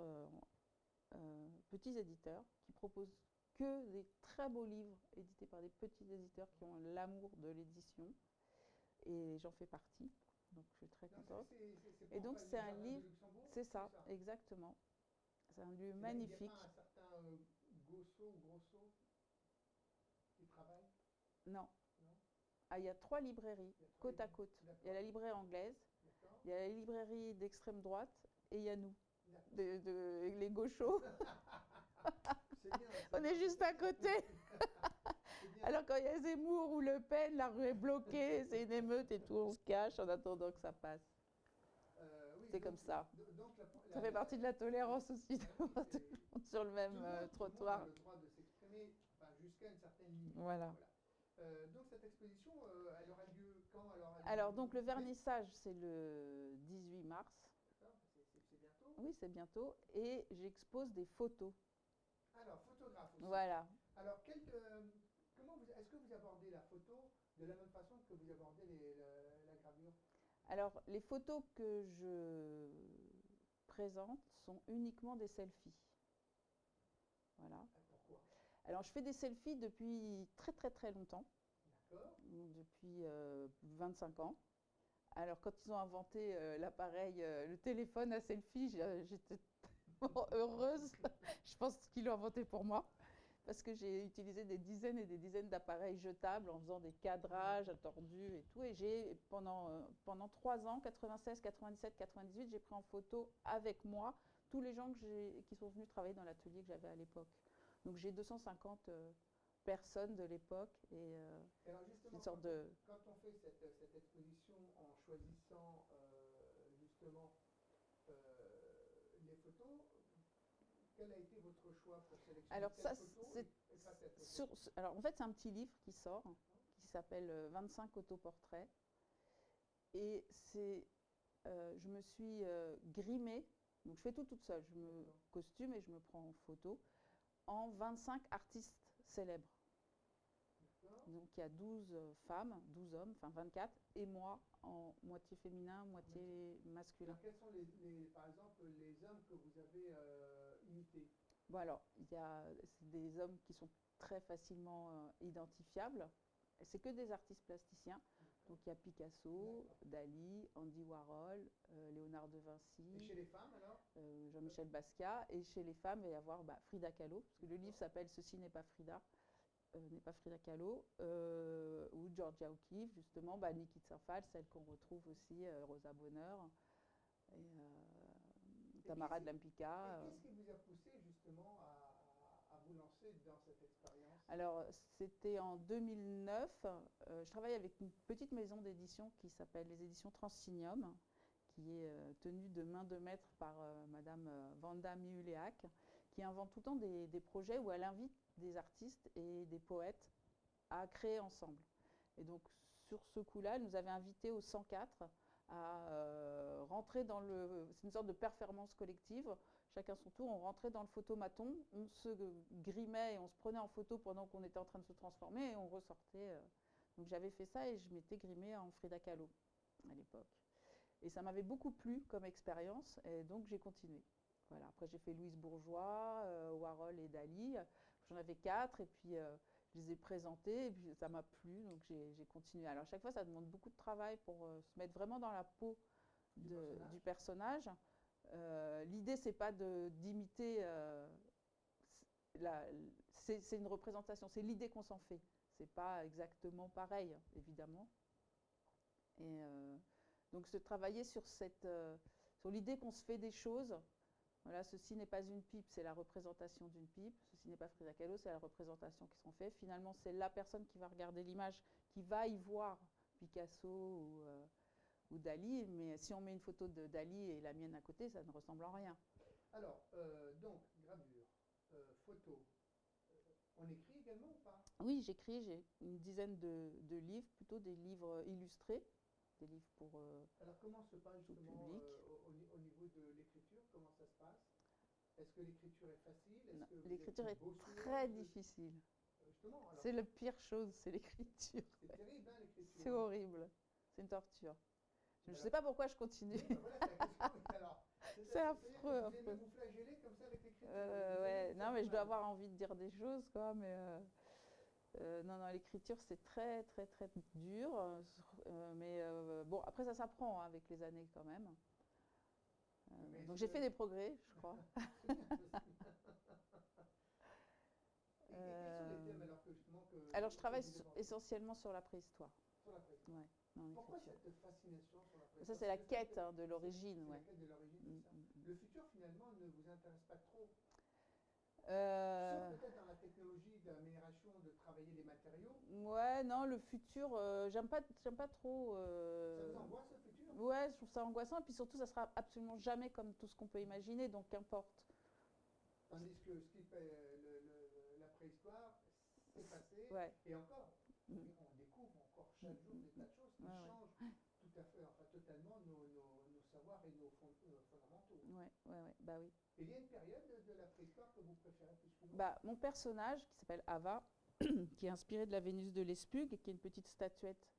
petits éditeurs qui proposent que des très beaux livres édités par des petits éditeurs qui ont l'amour de l'édition. Et j'en fais partie. Donc je suis très contente. Et donc c'est un livre, c'est ça, exactement. C'est un lieu magnifique. Il n'y a pas un certain Gosso ou Grosso qui travaille? Non. Non. Ah, il y a 3 librairies, côte à côte. Il y a la librairie anglaise, il y a la librairie d'extrême droite, et il y a nous, les gauchos. On est juste à côté. Alors quand il y a Zemmour ou Le Pen, la rue est bloquée, c'est une émeute et tout, on se cache en attendant que ça passe. Oui, c'est comme ça. Donc ça fait partie de la tolérance aussi, sur le même trottoir. Tout le monde a le droit de s'exprimer jusqu'à une certaine limite. Voilà. Donc cette exposition, elle aura lieu quand? Alors donc le vernissage, c'est le 18 mars. C'est bientôt? Oui, c'est bientôt. Et j'expose des photos. Alors, photographe aussi. Voilà. Alors, est-ce que vous abordez la photo de la même façon que vous abordez la gravure? Alors, les photos que je présente sont uniquement des selfies. Voilà. Pourquoi? Alors, je fais des selfies depuis très très très longtemps. D'accord. Depuis 25 ans. Alors, quand ils ont inventé l'appareil, le téléphone à selfie, j'étais tellement heureuse. Je pense qu'ils l'ont inventé pour moi. Parce que j'ai utilisé des dizaines et des dizaines d'appareils jetables en faisant des cadrages tordus et tout. Et j'ai, pendant 3 ans, 96, 97, 98, j'ai pris en photo avec moi tous les gens qui sont venus travailler dans l'atelier que j'avais à l'époque. Donc j'ai 250 personnes de l'époque. Et alors justement, une sorte de... quand on fait cette exposition en choisissant justement les photos, quel a été votre choix pour sélectionner alors, cette photo et pas cette photo? Alors en fait, c'est un petit livre qui sort, qui s'appelle 25 autoportraits. Et je me suis grimée, donc je fais tout toute seule, je me costume et je me prends en photo, en 25 artistes célèbres. Donc il y a 12 femmes, 12 hommes, enfin 24, et moi en moitié féminin, moitié masculin. Alors, quels sont par exemple les hommes que vous avez imités? Bon alors, c'est des hommes qui sont très facilement identifiables. C'est que des artistes plasticiens. Donc il y a Picasso, Dali, Andy Warhol, Léonard de Vinci. Et chez les femmes alors? Jean-Michel Basquiat. Et chez les femmes, il va y avoir Frida Kahlo, parce que le livre s'appelle Ceci n'est pas Frida. N'est pas Frida Kahlo, ou Georgia O'Keeffe, justement, Niki Tsafal, celle qu'on retrouve aussi, Rosa Bonheur, et Tamara de Lempicka. Et qu'est-ce qui vous a poussé justement à vous lancer dans cette expérience? Alors, c'était en 2009. Je travaille avec une petite maison d'édition qui s'appelle les éditions Transignium, qui est tenue de main de maître par Madame Vanda Mihuléac, qui invente tout le temps des projets où elle invite des artistes et des poètes à créer ensemble. Et donc, sur ce coup-là, elle nous avait invités au 104 à rentrer dans c'est une sorte de performance collective. Chacun son tour, on rentrait dans le photomaton, on se grimait et on se prenait en photo pendant qu'on était en train de se transformer et on ressortait Donc j'avais fait ça et je m'étais grimée en Frida Kahlo à l'époque. Et ça m'avait beaucoup plu comme expérience, et donc j'ai continué. Voilà. Après, j'ai fait Louise Bourgeois, Warhol et Dali. J'en avais 4, et puis je les ai présentés, et puis ça m'a plu, donc j'ai continué. Alors, à chaque fois, ça demande beaucoup de travail pour se mettre vraiment dans la peau du personnage. L'idée, c'est pas d'imiter. C'est une représentation, c'est l'idée qu'on s'en fait. C'est pas exactement pareil, évidemment. Et donc, se travailler sur sur l'idée qu'on se fait des choses. Voilà, ceci n'est pas une pipe, c'est la représentation d'une pipe. Ceci n'est pas Frida Kahlo, c'est la représentation qui s'en fait. Finalement, c'est la personne qui va regarder l'image, qui va y voir Picasso ou Dali. Mais si on met une photo de Dali et la mienne à côté, ça ne ressemble en rien. Alors, donc, gravure, photo, on écrit également ou pas? Oui, j'écris, j'ai une dizaine de livres, plutôt des livres illustrés, des livres pour Alors, comment se passe tout justement public. au niveau de l'écriture? Comment ça se passe? Est-ce que l'écriture est facile? L'écriture est très difficile. Justement, alors, c'est la pire chose, c'est l'écriture. c'est terrible, hein, l'écriture. C'est horrible, c'est une torture. Je ne sais pas pourquoi je continue. Oui, ben voilà, c'est la question. Alors, c'est affreux, vous aimez vous flageller comme ça avec l'écriture? ouais, non, mais je dois avoir envie de dire des choses, quoi. Mais non, l'écriture, c'est très, très, très dur. Mais bon, après, ça s'apprend hein, avec les années quand même. Donc j'ai fait des progrès, je crois. C'est bien, et quels sont les thèmes alors que justement Alors je travaille essentiellement sur la préhistoire. Sur la préhistoire. Ouais, pourquoi cette fascination sur la préhistoire? Ça, c'est la quête de l'origine. C'est ouais. la quête de l'origine, c'est ça. Le futur, finalement, ne vous intéresse pas trop? Sauf peut-être dans la technologie de l'amélioration de travailler les matériaux. Ouais, non, le futur, j'aime pas trop. Ça vous angoisse le futur? Ouais, je trouve ça angoissant. Et puis surtout, ça sera absolument jamais comme tout ce qu'on peut imaginer, donc qu'importe. Tandis que ce qui fait la préhistoire, c'est passé. Ouais. Et encore, on découvre encore chaque jour des tas de choses qui changent tout à fait, enfin totalement nos savoirs et nos fondamentaux. Ouais, bah oui. Et il y a une période de la préhistoire que vous préférez plus qu'une autre? Bah, mon personnage, qui s'appelle Ava, qui est inspiré de la Vénus de Lespug, qui est une petite statuette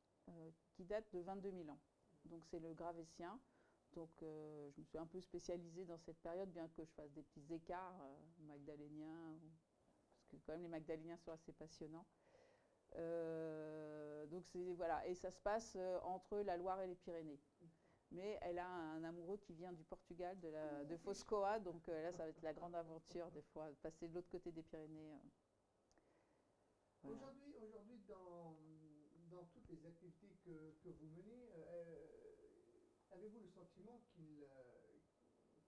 qui date de 22 000 ans. Donc c'est le Gravétien. Donc je me suis un peu spécialisée dans cette période, bien que je fasse des petits écarts magdaléniens, parce que quand même les magdaléniens sont assez passionnants. Donc voilà, et ça se passe entre la Loire et les Pyrénées. Mais elle a un amoureux qui vient du Portugal, de Foscoa, donc là ça va être la grande aventure des fois, passer de l'autre côté des Pyrénées. Voilà. Aujourd'hui dans toutes les activités que vous menez, avez-vous le sentiment qu'il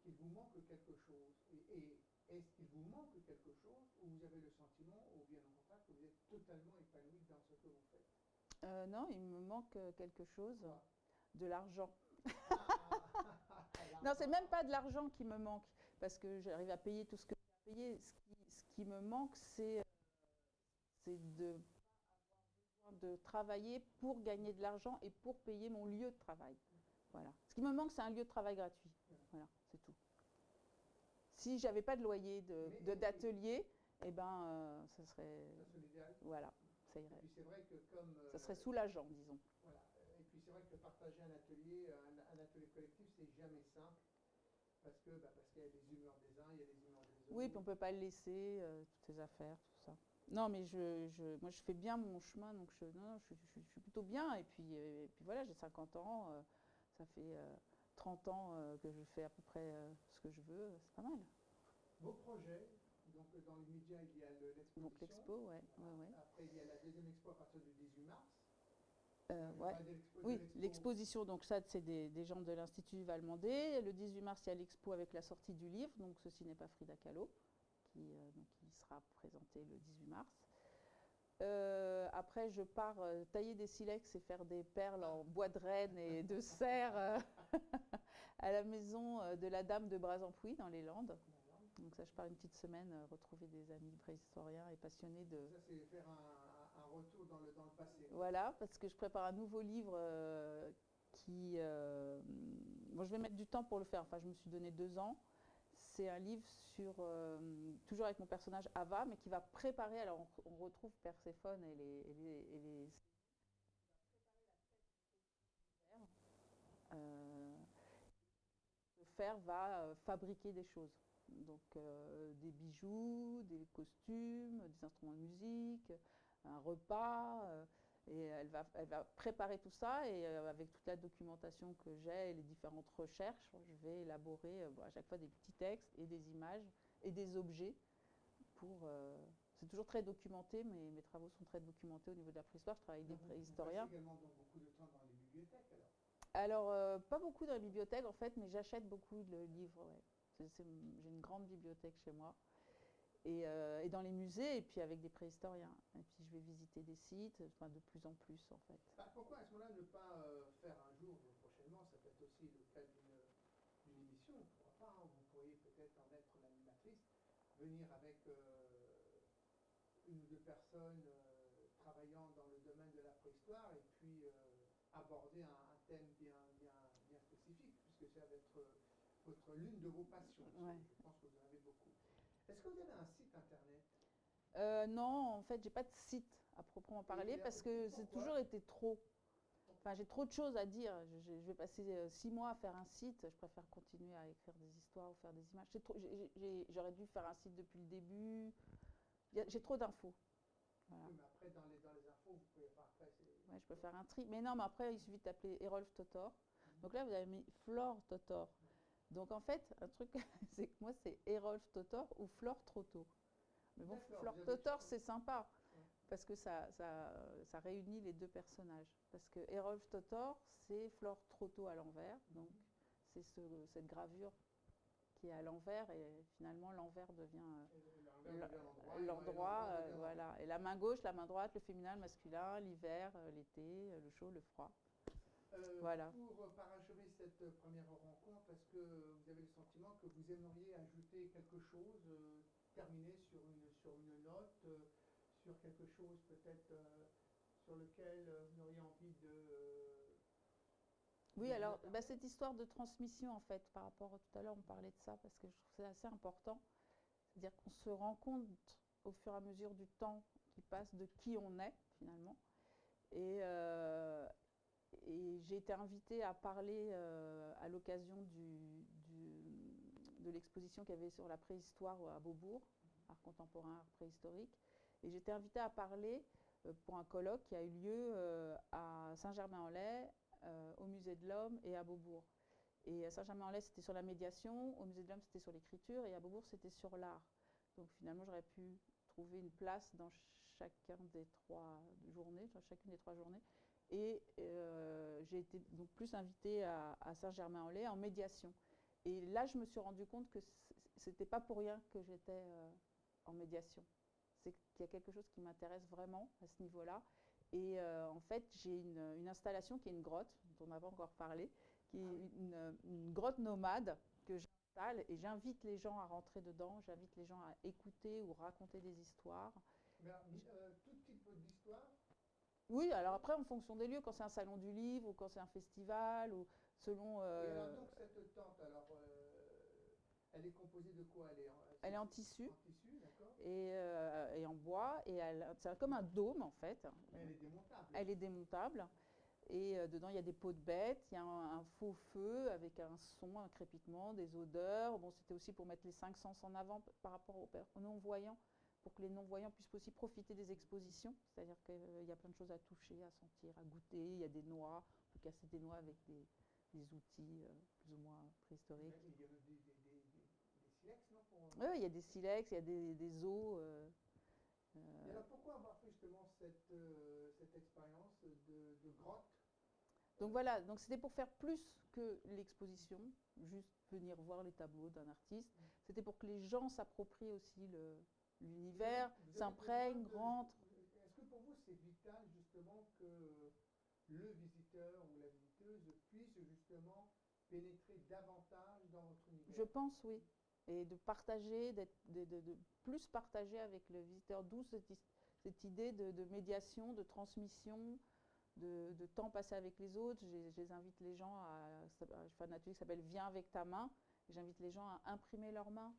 vous manque quelque chose? Et est-ce qu'il vous manque quelque chose, ou vous avez le sentiment, ou bien au contraire, que vous êtes totalement épanoui dans ce que vous faites? Non, il me manque quelque chose, de l'argent. Non, c'est même pas de l'argent qui me manque, parce que j'arrive à payer tout ce que j'ai à payer. Ce qui me manque, c'est de travailler pour gagner de l'argent et pour payer mon lieu de travail. Voilà. Ce qui me manque, c'est un lieu de travail gratuit. Voilà, c'est tout. Si j'avais pas de loyer d'atelier, eh ben, ça serait l'idéal. Voilà, ça irait. Et puis c'est vrai que comme ça serait soulageant, disons. Voilà. Et puis c'est vrai que partager un atelier collectif, c'est jamais simple, parce qu'il y a les humeurs des uns, il y a les humeurs des autres. Oui, puis on peut pas le laisser, toutes ces affaires, tout ça. Non, mais moi je fais bien mon chemin, donc je suis plutôt bien. Et puis voilà, j'ai 50 ans, ça fait 30 ans que je fais à peu près ce que je veux, c'est pas mal. Vos projets, donc dans les médias, il y a l'exposition. Donc l'expo, ouais. Après, il y a la deuxième expo à partir du 18 mars. Ouais. Oui, l'exposition, donc ça, c'est des gens de l'Institut Valmondé. Le 18 mars, il y a l'expo avec la sortie du livre, donc Ceci n'est pas Frida Kahlo, qui sera présenté le 18 mars. Après, je pars tailler des silex et faire des perles en bois de renne et de cerf à la maison de la Dame de Brazempouy, dans les Landes. Donc ça, je pars une petite semaine retrouver des amis préhistoriens et passionnés de... Ça, c'est faire un retour dans le passé. Voilà, parce que je prépare un nouveau livre qui... Bon, je vais mettre du temps pour le faire. Enfin, je me suis donné 2 ans. C'est un livre sur... toujours avec mon personnage Ava, mais qui va préparer... Alors, on retrouve Perséphone et les faire va fabriquer des choses. Donc des bijoux, des costumes, des instruments de musique, un repas. Et elle va préparer tout ça et avec toute la documentation que j'ai et les différentes recherches, je vais élaborer à chaque fois des petits textes et des images et des objets pour... c'est toujours très documenté, mes travaux sont très documentés au niveau de la préhistoire. Je travaille avec des préhistoriens. Vous passez également donc beaucoup de temps dans les bibliothèques alors? Alors, pas beaucoup dans les bibliothèques en fait, mais j'achète beaucoup de livres. Ouais. J'ai une grande bibliothèque chez moi. Et dans les musées, et puis avec des préhistoriens. Et puis je vais visiter des sites, enfin, de plus en plus en fait. Pourquoi à ce moment-là ne pas faire un jour, prochainement, ça peut être aussi le cas d'une émission, pourquoi pas, hein, vous pourriez peut-être en être l'animatrice, venir avec une ou deux personnes travaillant dans le domaine de la préhistoire et puis aborder un thème bien spécifique, puisque ça va être l'une de vos passions. Ouais. Je pense que vous en avez beaucoup. Est-ce que vous avez un site internet? Non, en fait, j'ai pas de site à proprement parler parce que c'est toujours été trop. Enfin, j'ai trop de choses à dire. Je vais passer 6 mois à faire un site. Je préfère continuer à écrire des histoires ou faire des images. J'aurais dû faire un site depuis le début. J'ai trop d'infos. Voilà. Oui, mais après, dans les infos, vous pouvez pas après. Ouais, je peux faire un tri. Mais non, mais après, il suffit de taper Erolf Totor. Donc là, vous avez mis Flore Totor. Donc en fait, un truc, c'est que moi, c'est Erolf Totor ou Flore Trotto. Mais bon, Flore Totor, c'est sympa. Parce que ça réunit les deux personnages. Parce que Erolf Totor, c'est Flore Trotto à l'envers. Donc c'est cette gravure qui est à l'envers et finalement l'envers devient l'endroit. Voilà. Et la main gauche, la main droite, le féminin, le masculin, l'hiver, l'été, le chaud, le froid. Voilà. Pour parachever cette première rencontre, est-ce que vous avez le sentiment que vous aimeriez ajouter quelque chose, terminer sur une note, sur quelque chose peut-être sur lequel vous auriez envie de... Oui, alors cette histoire de transmission en fait, par rapport à tout à l'heure, on parlait de ça parce que je trouve que c'est assez important. C'est-à-dire qu'on se rend compte au fur et à mesure du temps qui passe de qui on est finalement. Et j'ai été invitée à parler à l'occasion de l'exposition qu'il y avait sur la préhistoire à Beaubourg, art contemporain, art préhistorique. Et j'étais invitée à parler pour un colloque qui a eu lieu à Saint-Germain-en-Laye, au Musée de l'Homme et à Beaubourg. Et à Saint-Germain-en-Laye, c'était sur la médiation, au Musée de l'Homme, c'était sur l'écriture, et à Beaubourg, c'était sur l'art. Donc finalement, j'aurais pu trouver une place dans chacune des 3 journées. Et j'ai été donc plus invitée à Saint-Germain-en-Laye en médiation. Et là, je me suis rendu compte que c'était pas pour rien que j'étais en médiation. C'est qu'il y a quelque chose qui m'intéresse vraiment à ce niveau-là. Et en fait, j'ai une installation qui est une grotte, dont on n'a pas encore parlé, qui est une grotte nomade que j'installe et j'invite les gens à rentrer dedans, j'invite les gens à écouter ou raconter des histoires. Mais tout type d'histoire? Oui, alors après, en fonction des lieux, quand c'est un salon du livre ou quand c'est un festival, ou selon... Et alors donc cette tente, alors, elle est composée de quoi? Elle est en tissu. En tissu, d'accord. Et en bois, et c'est comme un dôme en fait. Mais elle est démontable. Elle est démontable. Et dedans, il y a des peaux de bêtes, il y a un faux feu avec un son, un crépitement, des odeurs. Bon, c'était aussi pour mettre les 5 sens en avant par rapport aux non-voyants, pour que les non-voyants puissent aussi profiter des expositions. C'est-à-dire qu'il y a plein de choses à toucher, à sentir, à goûter. Il y a des noix, on peut casser des noix avec des outils plus ou moins préhistoriques. Il y a des silex, non Oui, il y a des silex, il y a des os. Et alors pourquoi avoir fait justement cette expérience de grotte? Donc voilà, donc c'était pour faire plus que l'exposition, juste venir voir les tableaux d'un artiste. C'était pour que les gens s'approprient aussi l'univers, s'imprègnent, rentrent. Est-ce que pour vous c'est vital justement que le visiteur ou la visiteuse puisse justement pénétrer davantage dans votre univers? Je pense oui. Et de partager, de plus partager avec le visiteur, d'où cette idée de médiation, de transmission, de temps passé avec les autres. J'invite les gens je fais un atelier qui s'appelle Viens avec ta main. J'invite les gens à imprimer leurs mains,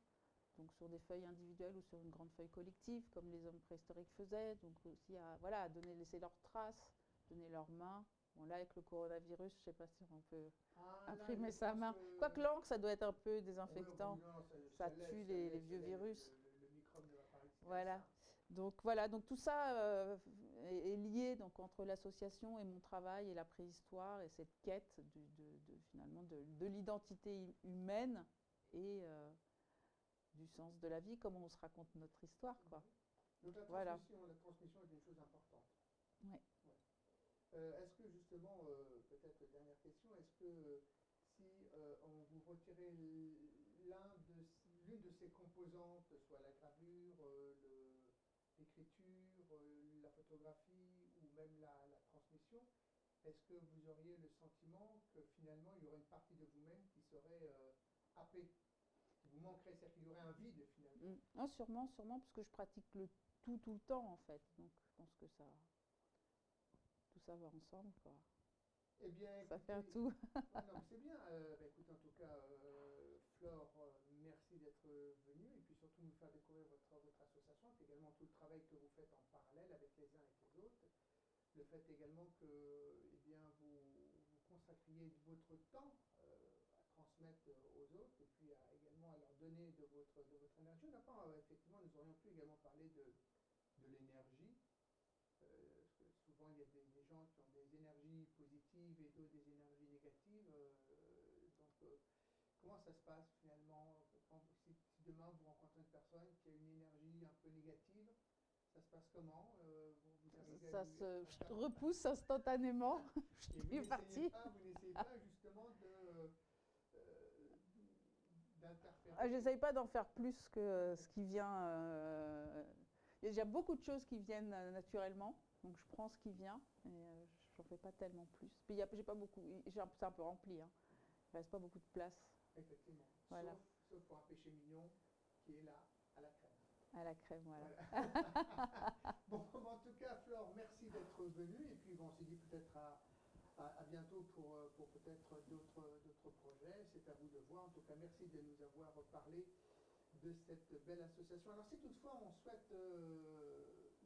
donc sur des feuilles individuelles ou sur une grande feuille collective, comme les hommes préhistoriques faisaient. Donc aussi à laisser leurs traces, donner leurs mains. Bon, là, avec le coronavirus, je ne sais pas si on peut Ah, là, imprimer je sa pense main. que... Quoique l'encre, ça doit être un peu Oui, désinfectant. non, Ça l'est, tue ça les l'est, vieux virus. le microbe ne va pas résister à Voilà. ça. Donc voilà, donc tout ça est lié donc, entre l'association et mon travail et la préhistoire et cette quête finalement de l'identité humaine et du sens de la vie, comment on se raconte notre histoire, quoi. Donc Voilà. la transmission est une chose importante. Ouais. Ouais. Est-ce que justement, peut-être dernière question, est-ce que si on vous retirez l'une de ces composantes, soit la gravure, l'écriture, la photographie ou même la transmission, est-ce que vous auriez le sentiment que finalement il y aurait une partie de vous-même qui serait happée, qui vous manquerait, c'est-à-dire qu'il y aurait un vide finalement? Ah, sûrement, sûrement, parce que je pratique le tout le temps en fait. Donc je pense que tout ça va ensemble, quoi. Eh bien, Ça écoutez, fait un tout. ouais, non, mais c'est bien. Écoutez, en tout cas, Flore, merci d'être venue et puis surtout nous faire découvrir votre association et également tout le travail que vous faites en parallèle avec les uns et les autres. Le fait également que eh bien, vous consacriez votre temps à transmettre aux autres et puis également à leur donner de votre énergie. On n'a pas, effectivement, nous aurions pu également parler de l'énergie. Parce que souvent, il y a des gens qui ont des énergies positives et d'autres des énergies négatives. Comment ça se passe finalement si demain vous rencontrez une personne qui a une énergie un peu négative, ça se passe comment vous arrivez Ça à se faire... repousse instantanément. Et Je suis partie. vous n'essayez pas justement d'interférer. Ah, j'essaye pas d'en faire plus que ce qui vient. Il y a déjà beaucoup de choses qui viennent naturellement, donc je prends ce qui vient et j'en fais pas tellement plus. Puis j'ai pas beaucoup, c'est un peu rempli, hein. Il reste pas beaucoup de place. Effectivement. Voilà. Sauf pour un péché mignon qui est là à la crème. À la crème, voilà. Bon, en tout cas, Flore, merci d'être venue et puis bon, on s'est dit peut-être à bientôt pour peut-être d'autres projets. C'est à vous de voir. En tout cas, merci de nous avoir parlé de cette belle association. Alors si toutefois on souhaite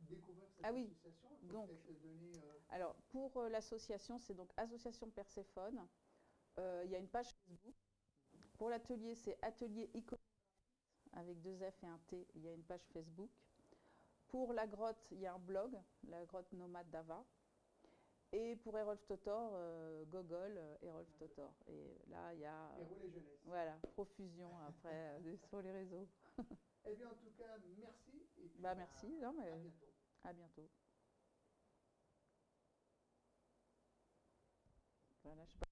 découvrir cette association, il faut peut-être donner... Alors pour l'association, c'est donc Association Perséphone. Il y a une page Facebook. Pour l'atelier, c'est Atelier Iconographie avec 2 F et un T. Il y a une page Facebook. Pour la grotte, il y a un blog, la grotte nomade d'Ava. Et pour Erolf Totor, Gogol, Erolf Totor. Et là, il y a voilà, profusion après sur les réseaux. Eh bien, en tout cas, merci. Et puis, merci. Non, mais à bientôt. À bientôt. Voilà, je sais pas.